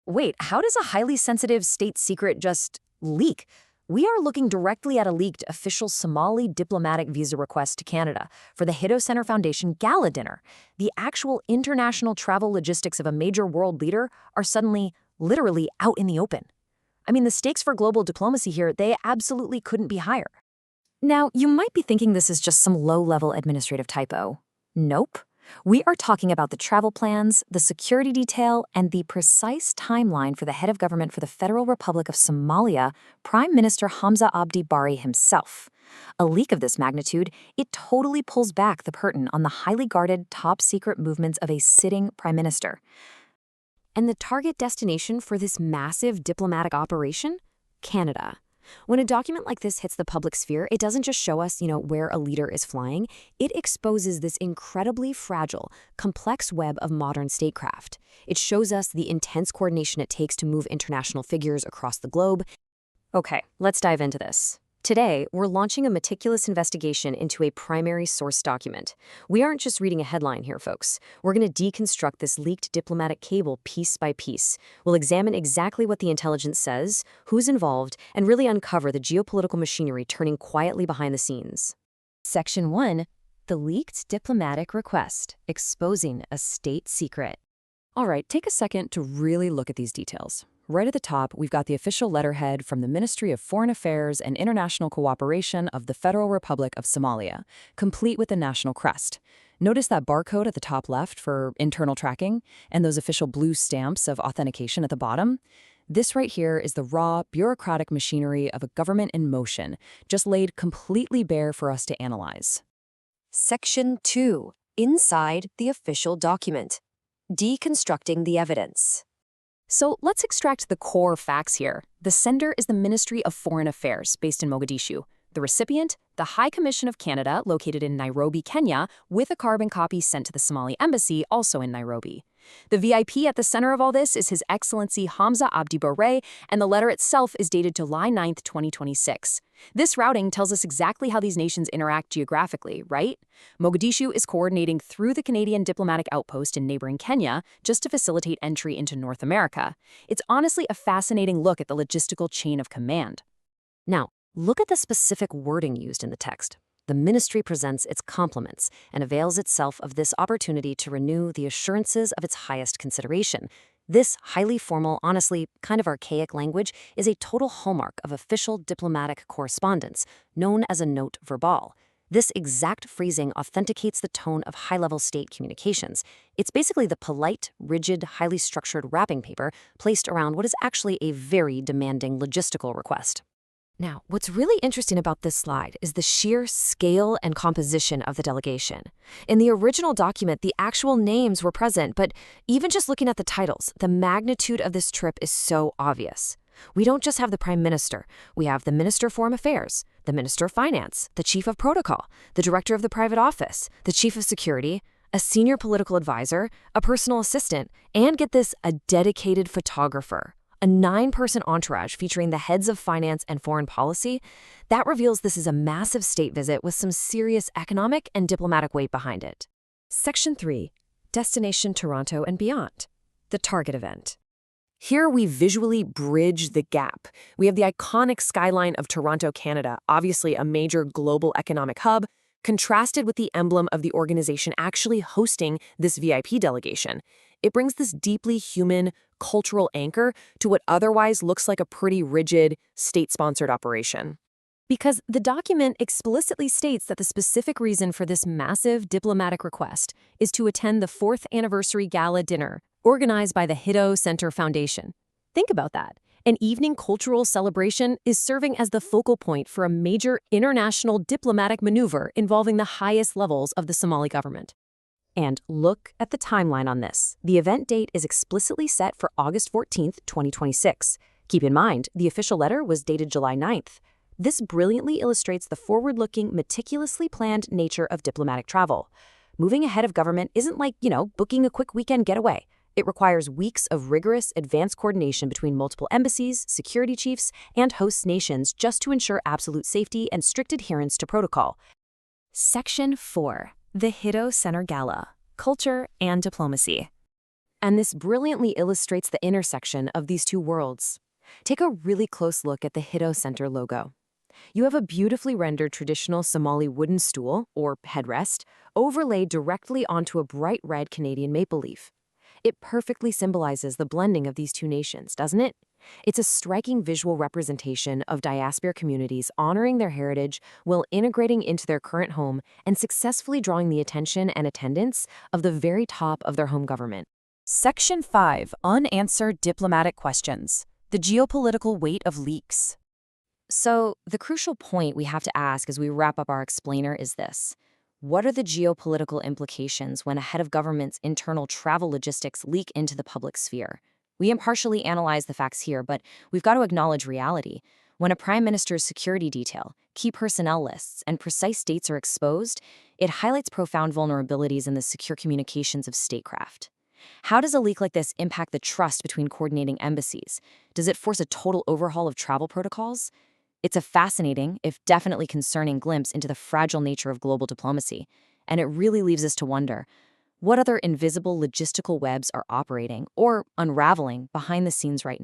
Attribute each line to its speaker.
Speaker 1: Wait, how does a highly sensitive state secret just leak? We are looking directly at a leaked official Somali diplomatic visa request to Canada for the Hiddo Center Foundation gala dinner. The actual international travel logistics of a major world leader are suddenly, literally out in the open. I mean, the stakes for global diplomacy here, they absolutely couldn't be higher. Now, you might be thinking this is just some low-level administrative typo. Nope. We are talking about the travel plans, the security detail, and the precise timeline for the head of government for the Federal Republic of Somalia, Prime Minister Hamza Abdi Barre himself. A leak of this magnitude, it totally pulls back the curtain on the highly guarded, top-secret movements of a sitting prime minister. And the target destination for this massive diplomatic operation? Canada. When a document like this hits the public sphere, it doesn't just show us, where a leader is flying. It exposes this incredibly fragile, complex web of modern statecraft. It shows us the intense coordination it takes to move international figures across the globe. Okay, let's dive into this. Today, we're launching a meticulous investigation into a primary source document. We aren't just reading a headline here, folks. We're going to deconstruct this leaked diplomatic cable piece by piece. We'll examine exactly what the intelligence says, who's involved, and really uncover the geopolitical machinery turning quietly behind the scenes. Section 1. The leaked diplomatic request, exposing a state secret. All right, take a second to really look at these details. Right at the top, we've got the official letterhead from the Ministry of Foreign Affairs and International Cooperation of the Federal Republic of Somalia, complete with the national crest. Notice that barcode at the top left for internal tracking and those official blue stamps of authentication at the bottom. This right here is the raw, bureaucratic machinery of a government in motion, just laid completely bare for us to analyze. Section 2. Inside the official document. Deconstructing the evidence. So let's extract the core facts here. The sender is the Ministry of Foreign Affairs, based in Mogadishu. The recipient, the High Commission of Canada, located in Nairobi, Kenya, with a carbon copy sent to the Somali embassy, also in Nairobi. The VIP at the center of all this is His Excellency Hamza Abdi Barre, and the letter itself is dated July 9, 2026. This routing tells us exactly how these nations interact geographically, right? Mogadishu is coordinating through the Canadian diplomatic outpost in neighboring Kenya just to facilitate entry into North America. It's honestly a fascinating look at the logistical chain of command. Now, look at the specific wording used in the text. The ministry presents its compliments and avails itself of this opportunity to renew the assurances of its highest consideration. This highly formal, honestly kind of archaic language is a total hallmark of official diplomatic correspondence, known as a note verbal. This exact phrasing authenticates the tone of high-level state communications. It's basically the polite, rigid, highly structured wrapping paper placed around what is actually a very demanding logistical request. Now, what's really interesting about this slide is the sheer scale and composition of the delegation. In the original document, the actual names were present, but even just looking at the titles, the magnitude of this trip is so obvious. We don't just have the Prime Minister. We have the Minister of Foreign Affairs, the Minister of Finance, the Chief of Protocol, the Director of the Private Office, the Chief of Security, a senior political advisor, a personal assistant, and get this, a dedicated photographer. A 9-person entourage featuring the heads of finance and foreign policy. That reveals this is a massive state visit with some serious economic and diplomatic weight behind it. Section 3. Destination Toronto and beyond. The target event. Here we visually bridge the gap. We have the iconic skyline of Toronto, Canada, obviously a major global economic hub, contrasted with the emblem of the organization actually hosting this VIP delegation. It brings this deeply human, cultural anchor to what otherwise looks like a pretty rigid, state-sponsored operation. Because the document explicitly states that the specific reason for this massive diplomatic request is to attend the 4th anniversary gala dinner organized by the Hiddo Center Foundation. Think about that. An evening cultural celebration is serving as the focal point for a major international diplomatic maneuver involving the highest levels of the Somali government. And look at the timeline on this. The event date is explicitly set for August 14th, 2026. Keep in mind, the official letter was dated July 9th. This brilliantly illustrates the forward-looking, meticulously planned nature of diplomatic travel. Moving ahead of government isn't like, booking a quick weekend getaway. It requires weeks of rigorous, advanced coordination between multiple embassies, security chiefs, and host nations just to ensure absolute safety and strict adherence to protocol. Section 4. The Hiddo Center Gala, Culture and Diplomacy. And this brilliantly illustrates the intersection of these two worlds. Take a really close look at the Hiddo Center logo. You have a beautifully rendered traditional Somali wooden stool, or headrest, overlaid directly onto a bright red Canadian maple leaf. It perfectly symbolizes the blending of these two nations, doesn't it? It's a striking visual representation of diaspora communities honoring their heritage while integrating into their current home and successfully drawing the attention and attendance of the very top of their home government. Section 5. Unanswered Diplomatic Questions. The Geopolitical Weight of Leaks. So, the crucial point we have to ask as we wrap up our explainer is this. What are the geopolitical implications when a head of government's internal travel logistics leak into the public sphere? We impartially analyze the facts here, but we've got to acknowledge reality. When a prime minister's security detail, key personnel lists, and precise dates are exposed, it highlights profound vulnerabilities in the secure communications of statecraft. How does a leak like this impact the trust between coordinating embassies? Does it force a total overhaul of travel protocols? It's a fascinating, if definitely concerning, glimpse into the fragile nature of global diplomacy, and it really leaves us to wonder, what other invisible logistical webs are operating or unraveling behind the scenes right now?